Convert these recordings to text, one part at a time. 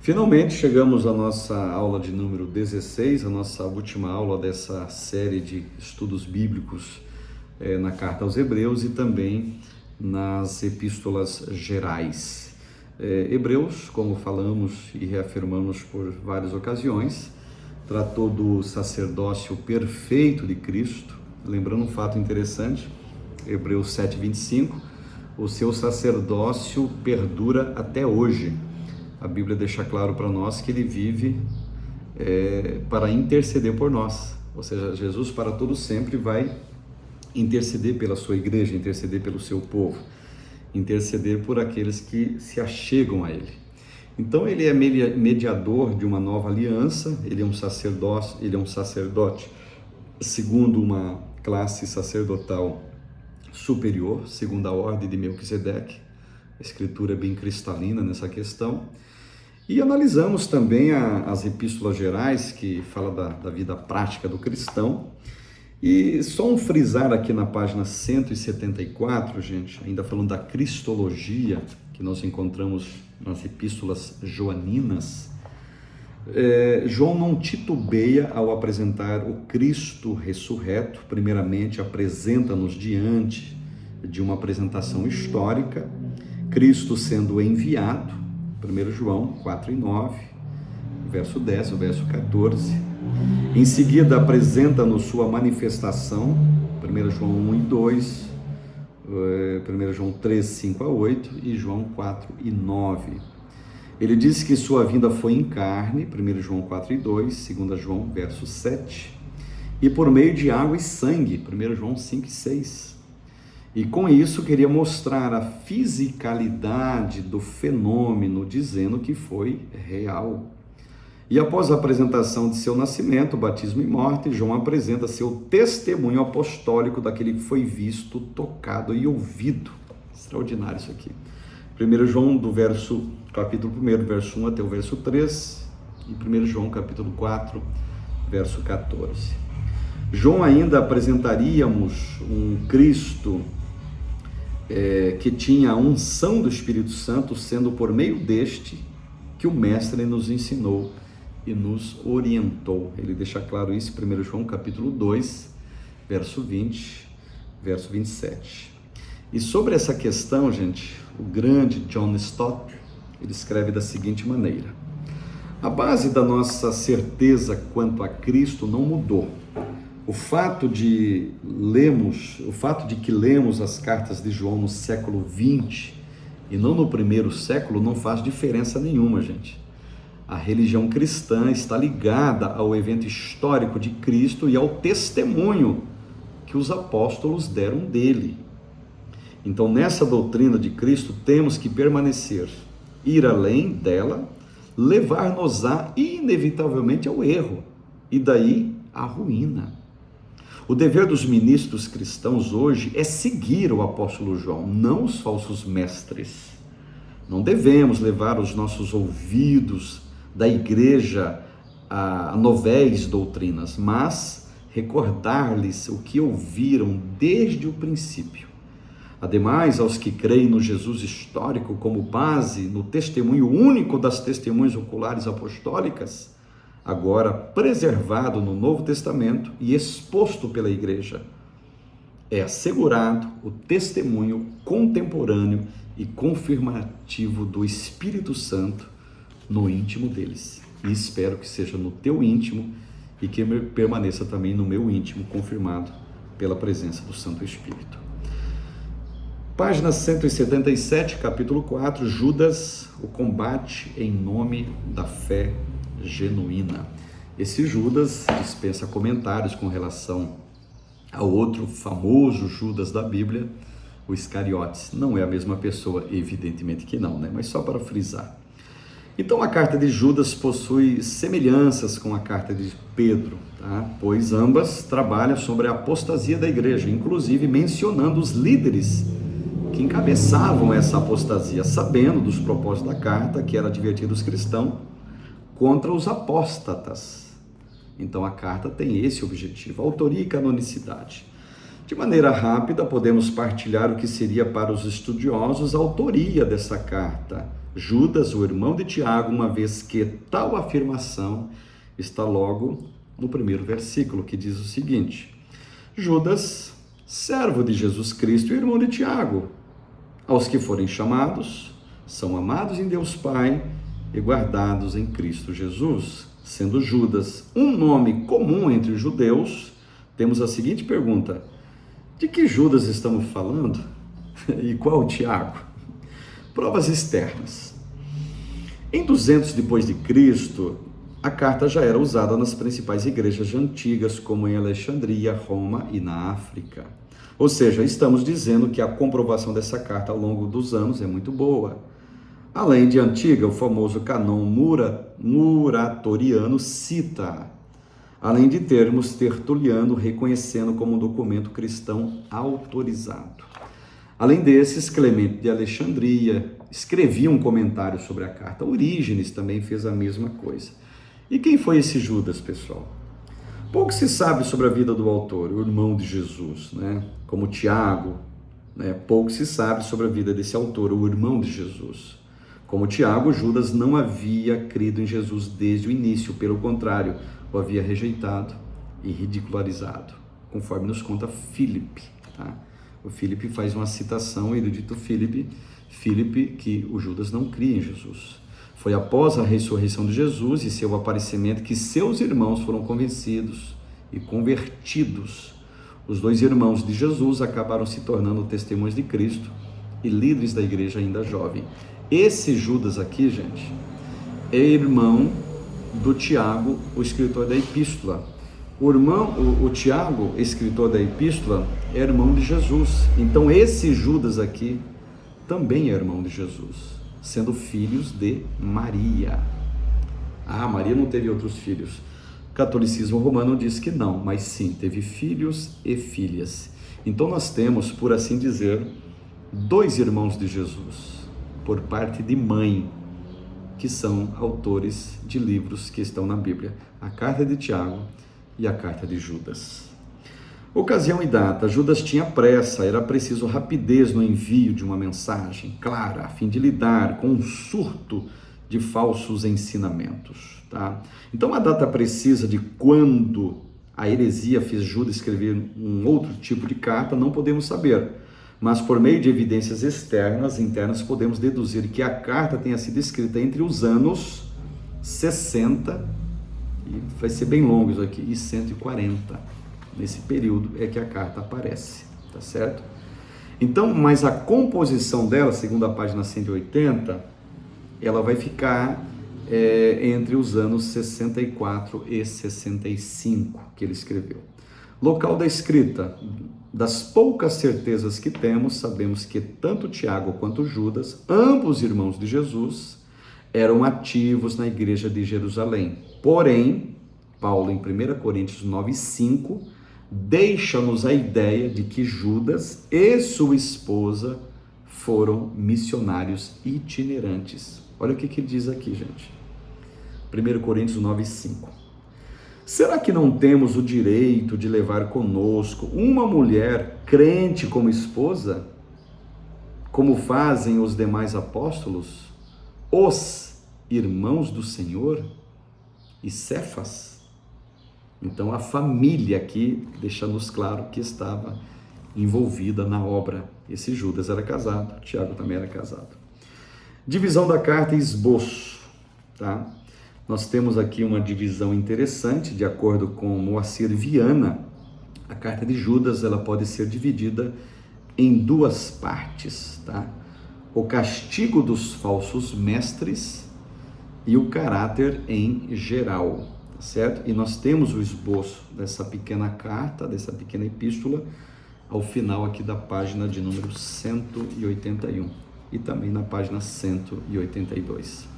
Finalmente chegamos à nossa aula de número 16, a nossa última aula dessa série de estudos bíblicos na Carta aos Hebreus e também nas epístolas gerais. Hebreus, como falamos e reafirmamos por várias ocasiões, tratou do sacerdócio perfeito de Cristo. Lembrando um fato interessante, Hebreus 7:25, o seu sacerdócio perdura até hoje. A Bíblia deixa claro para nós que ele vive para interceder por nós, ou seja, Jesus para todo sempre vai interceder pela sua igreja, interceder pelo seu povo, interceder por aqueles que se achegam a ele. Então ele é mediador de uma nova aliança, ele é um sacerdote segundo uma classe sacerdotal superior, segundo a ordem de Melquisedeque. A escritura é bem cristalina nessa questão. E analisamos também as epístolas gerais, que fala da vida prática do cristão. E só um frisar aqui na página 174, gente, ainda falando da cristologia, que nós encontramos nas epístolas joaninas, João não titubeia ao apresentar o Cristo ressurreto. Primeiramente, apresenta-nos diante de uma apresentação histórica, Cristo sendo enviado, 1 João 4:9, verso 10, o verso 14. Em seguida, apresenta-nos sua manifestação, 1 João 1:2, 1 João 3:5-8 e João 4:9. Ele diz que sua vinda foi em carne, 1 João 4:2, 2 João verso 7, e por meio de água e sangue, 1 João 5:6. E com isso queria mostrar a fisicalidade do fenômeno, dizendo que foi real. E após a apresentação de seu nascimento, batismo e morte, João apresenta seu testemunho apostólico daquele que foi visto, tocado e ouvido. Extraordinário isso aqui. 1 João capítulo 1, verso 1 até o verso 3, e 1 João capítulo 4, verso 14. João ainda apresentaríamos um Cristo que tinha a unção do Espírito Santo, sendo por meio deste que o Mestre nos ensinou e nos orientou. Ele deixa claro isso em 1 João capítulo 2, verso 20, verso 27. E sobre essa questão, gente, o grande John Stott, ele escreve da seguinte maneira: a base da nossa certeza quanto a Cristo não mudou. O fato de que lemos as cartas de João no século XX e não no primeiro século não faz diferença nenhuma, gente. A religião cristã está ligada ao evento histórico de Cristo e ao testemunho que os apóstolos deram dele. Então, nessa doutrina de Cristo, temos que permanecer, ir além dela, levar-nos-á inevitavelmente ao erro e daí à ruína. O dever dos ministros cristãos hoje é seguir o apóstolo João, não os falsos mestres. Não devemos levar os nossos ouvidos da igreja a novéis doutrinas, mas recordar-lhes o que ouviram desde o princípio. Ademais, aos que creem no Jesus histórico como base no testemunho único das testemunhas oculares apostólicas, agora preservado no Novo Testamento e exposto pela igreja, é assegurado o testemunho contemporâneo e confirmativo do Espírito Santo no íntimo deles. E espero que seja no teu íntimo e que permaneça também no meu íntimo, confirmado pela presença do Santo Espírito. Página 177, capítulo 4, Judas, o combate em nome da fé genuína. Esse Judas dispensa comentários com relação ao outro famoso Judas da Bíblia, o Iscariotes. Não é a mesma pessoa, evidentemente que não, né? Mas só para frisar. Então a carta de Judas possui semelhanças com a carta de Pedro, tá? Pois ambas trabalham sobre a apostasia da igreja, inclusive mencionando os líderes que encabeçavam essa apostasia, sabendo dos propósitos da carta, que era advertir os cristãos contra os apóstatas. Então a carta tem esse objetivo, autoria e canonicidade. De maneira rápida, podemos partilhar o que seria para os estudiosos a autoria dessa carta, Judas, o irmão de Tiago, uma vez que tal afirmação está logo no primeiro versículo, que diz o seguinte: Judas, servo de Jesus Cristo e irmão de Tiago, aos que forem chamados, são amados em Deus Pai e guardados em Cristo Jesus. Sendo Judas um nome comum entre os judeus, temos a seguinte pergunta: de que Judas estamos falando? E qual Tiago? Provas externas. Em 200 depois de Cristo, a carta já era usada nas principais igrejas antigas, como em Alexandria, Roma e na África. Ou seja, estamos dizendo que a comprovação dessa carta ao longo dos anos é muito boa. Além de antiga, o famoso cânon muratoriano cita, além de termos Tertuliano reconhecendo como um documento cristão autorizado. Além desses, Clemente de Alexandria escrevia um comentário sobre a carta. Orígenes também fez a mesma coisa. E quem foi esse Judas, pessoal? Pouco se sabe sobre a vida do autor, o irmão de Jesus, né? Como Tiago, né? Pouco se sabe sobre a vida desse autor, o irmão de Jesus. Como Tiago, Judas não havia crido em Jesus desde o início, pelo contrário, o havia rejeitado e ridicularizado, conforme nos conta Filipe, tá? O Filipe faz uma citação, ele dito Filipe, que o Judas não cria em Jesus. Foi após a ressurreição de Jesus e seu aparecimento que seus irmãos foram convencidos e convertidos. Os dois irmãos de Jesus acabaram se tornando testemunhas de Cristo e líderes da igreja ainda jovem. Esse Judas aqui, gente, é irmão do Tiago, o escritor da epístola. O Tiago, escritor da epístola, é irmão de Jesus. Então esse Judas aqui também é irmão de Jesus, sendo filhos de Maria. Maria não teve outros filhos. O catolicismo romano diz que não, mas sim, teve filhos e filhas. Então nós temos, por assim dizer, dois irmãos de Jesus, por parte de mãe, que são autores de livros que estão na Bíblia, a carta de Tiago e a carta de Judas. Ocasião e data: Judas tinha pressa, era preciso rapidez no envio de uma mensagem clara, a fim de lidar com um surto de falsos ensinamentos, tá? Então a data precisa de quando a heresia fez Judas escrever um outro tipo de carta não podemos saber, mas por meio de evidências internas, podemos deduzir que a carta tenha sido escrita entre os anos 60, e vai ser bem longo isso aqui, e 140. Nesse período é que a carta aparece, tá certo? Então, mas a composição dela, segundo a página 180, ela vai ficar entre os anos 64 e 65 que ele escreveu. Local da escrita: das poucas certezas que temos, sabemos que tanto Tiago quanto Judas, ambos irmãos de Jesus, eram ativos na igreja de Jerusalém. Porém, Paulo, em 1 Coríntios 9:5, deixa-nos a ideia de que Judas e sua esposa foram missionários itinerantes. Olha o que ele diz aqui, gente. 1 Coríntios 9:5. Será que não temos o direito de levar conosco uma mulher crente como esposa, como fazem os demais apóstolos, os irmãos do Senhor e Cefas? Então a família aqui deixa-nos claro que estava envolvida na obra. Esse Judas era casado, Tiago também era casado. Divisão da carta e esboço, tá? Nós temos aqui uma divisão interessante, de acordo com Moacir Viana. A carta de Judas, ela pode ser dividida em duas partes, tá? O castigo dos falsos mestres e o caráter em geral, tá certo? E nós temos o esboço dessa pequena carta, dessa pequena epístola, ao final aqui da página de número 181 e também na página 182.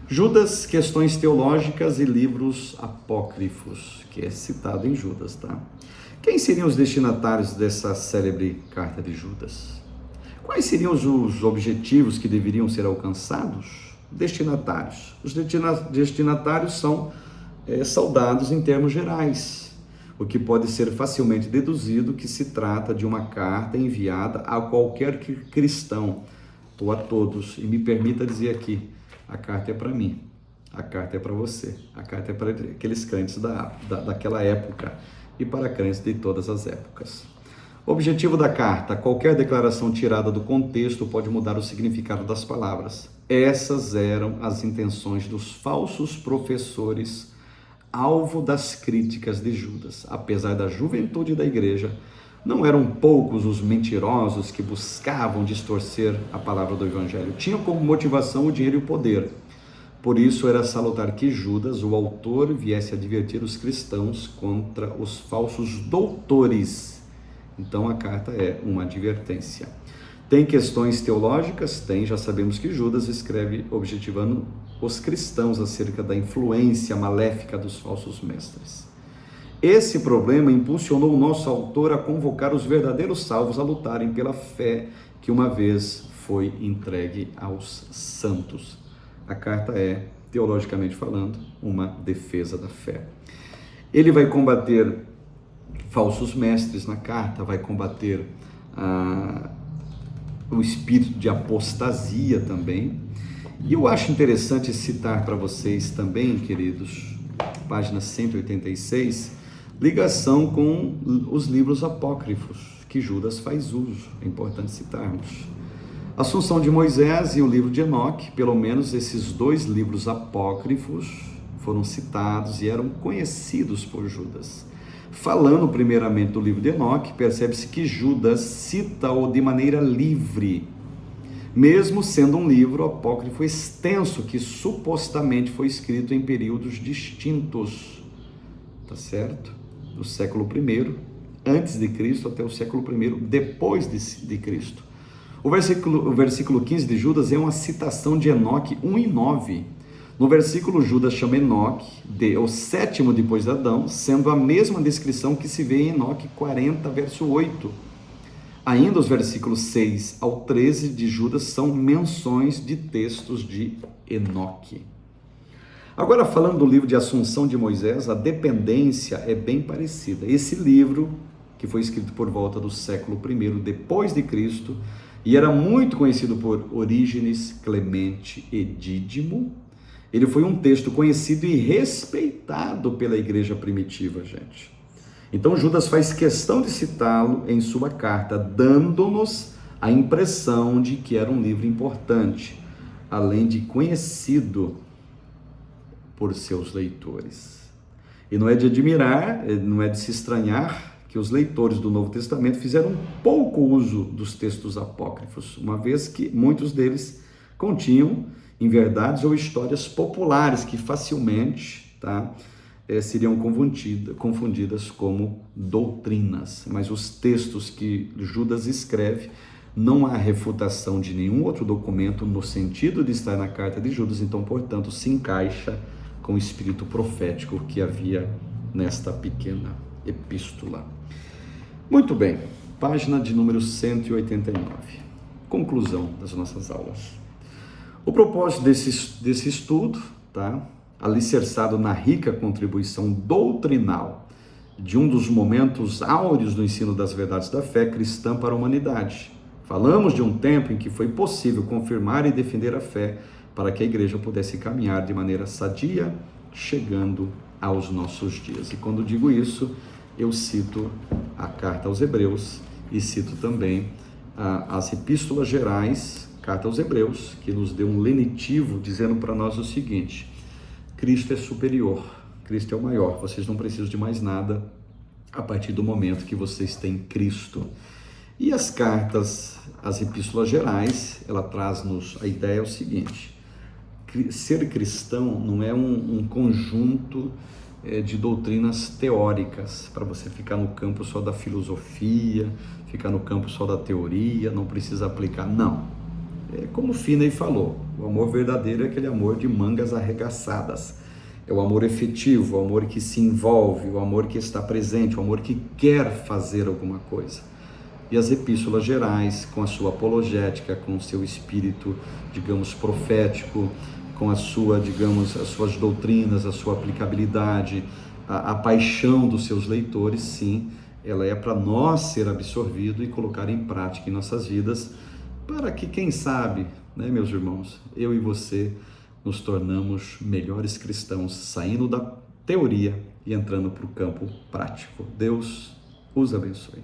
Judas, questões teológicas e livros apócrifos, que é citado em Judas, tá? Quem seriam os destinatários dessa célebre carta de Judas? Quais seriam os objetivos que deveriam ser alcançados? Destinatários. Os destinatários são saudados em termos gerais, o que pode ser facilmente deduzido que se trata de uma carta enviada a qualquer cristão, ou a todos. E me permita dizer aqui, a carta é para mim, a carta é para você, a carta é para aqueles crentes daquela época e para crentes de todas as épocas. Objetivo da carta: qualquer declaração tirada do contexto pode mudar o significado das palavras. Essas eram as intenções dos falsos professores, alvo das críticas de Judas. Apesar da juventude da igreja, não eram poucos os mentirosos que buscavam distorcer a palavra do evangelho. Tinham como motivação o dinheiro e o poder. Por isso era salutar que Judas, o autor, viesse advertir os cristãos contra os falsos doutores. Então a carta é uma advertência. Tem questões teológicas? Tem. Já sabemos que Judas escreve objetivando os cristãos acerca da influência maléfica dos falsos mestres. Esse problema impulsionou o nosso autor a convocar os verdadeiros salvos a lutarem pela fé que uma vez foi entregue aos santos. A carta é, teologicamente falando, uma defesa da fé. Ele vai combater falsos mestres na carta, vai combater o espírito de apostasia também. E eu acho interessante citar para vocês também, queridos, página 186, ligação com os livros apócrifos que Judas faz uso. É importante citarmos. Assunção de Moisés e o livro de Enoque, pelo menos esses dois livros apócrifos foram citados e eram conhecidos por Judas. Falando primeiramente do livro de Enoque, percebe-se que Judas cita-o de maneira livre, mesmo sendo um livro apócrifo extenso que supostamente foi escrito em períodos distintos, tá certo? Do século I antes de Cristo até o século I depois de Cristo. O versículo 15 de Judas é uma citação de Enoque 1:9. No versículo, Judas chama Enoque de o sétimo depois de Adão, sendo a mesma descrição que se vê em Enoque 40, verso 8. Ainda os versículos 6 ao 13 de Judas são menções de textos de Enoque. Agora, falando do livro de Assunção de Moisés, a dependência é bem parecida. Esse livro, que foi escrito por volta do século I depois de Cristo, e era muito conhecido por Orígenes, Clemente e Dídimo, ele foi um texto conhecido e respeitado pela igreja primitiva, gente. Então Judas faz questão de citá-lo em sua carta, dando-nos a impressão de que era um livro importante, além de conhecido por seus leitores. E não é de admirar, não é de se estranhar que os leitores do Novo Testamento fizeram pouco uso dos textos apócrifos, uma vez que muitos deles continham inverdades ou histórias populares que facilmente seriam confundidas como doutrinas. Mas os textos que Judas escreve, não há refutação de nenhum outro documento no sentido de estar na carta de Judas, então, portanto, se encaixa com o espírito profético que havia nesta pequena epístola. Muito bem, página de número 189. Conclusão das nossas aulas. O propósito desse estudo, alicerçado na rica contribuição doutrinal de um dos momentos áureos do ensino das verdades da fé cristã para a humanidade. Falamos de um tempo em que foi possível confirmar e defender a fé para que a igreja pudesse caminhar de maneira sadia, chegando aos nossos dias. E quando digo isso, eu cito a carta aos Hebreus e cito também as epístolas gerais, carta aos Hebreus, que nos deu um lenitivo dizendo para nós o seguinte: Cristo é superior, Cristo é o maior, vocês não precisam de mais nada a partir do momento que vocês têm Cristo. E as cartas, as epístolas gerais, ela traz-nos a ideia o seguinte: ser cristão não é um conjunto de doutrinas teóricas para você ficar no campo só da filosofia, ficar no campo só da teoria, não precisa aplicar, não. É como Finney falou, o amor verdadeiro é aquele amor de mangas arregaçadas, é o amor efetivo, o amor que se envolve, o amor que está presente, o amor que quer fazer alguma coisa. E as epístolas gerais, com a sua apologética, com o seu espírito, digamos, profético, com a sua, digamos, as suas doutrinas, a sua aplicabilidade, a paixão dos seus leitores, sim, ela é para nós ser absorvido e colocar em prática em nossas vidas, para que, quem sabe, né, meus irmãos, eu e você nos tornamos melhores cristãos, saindo da teoria e entrando para o campo prático. Deus os abençoe.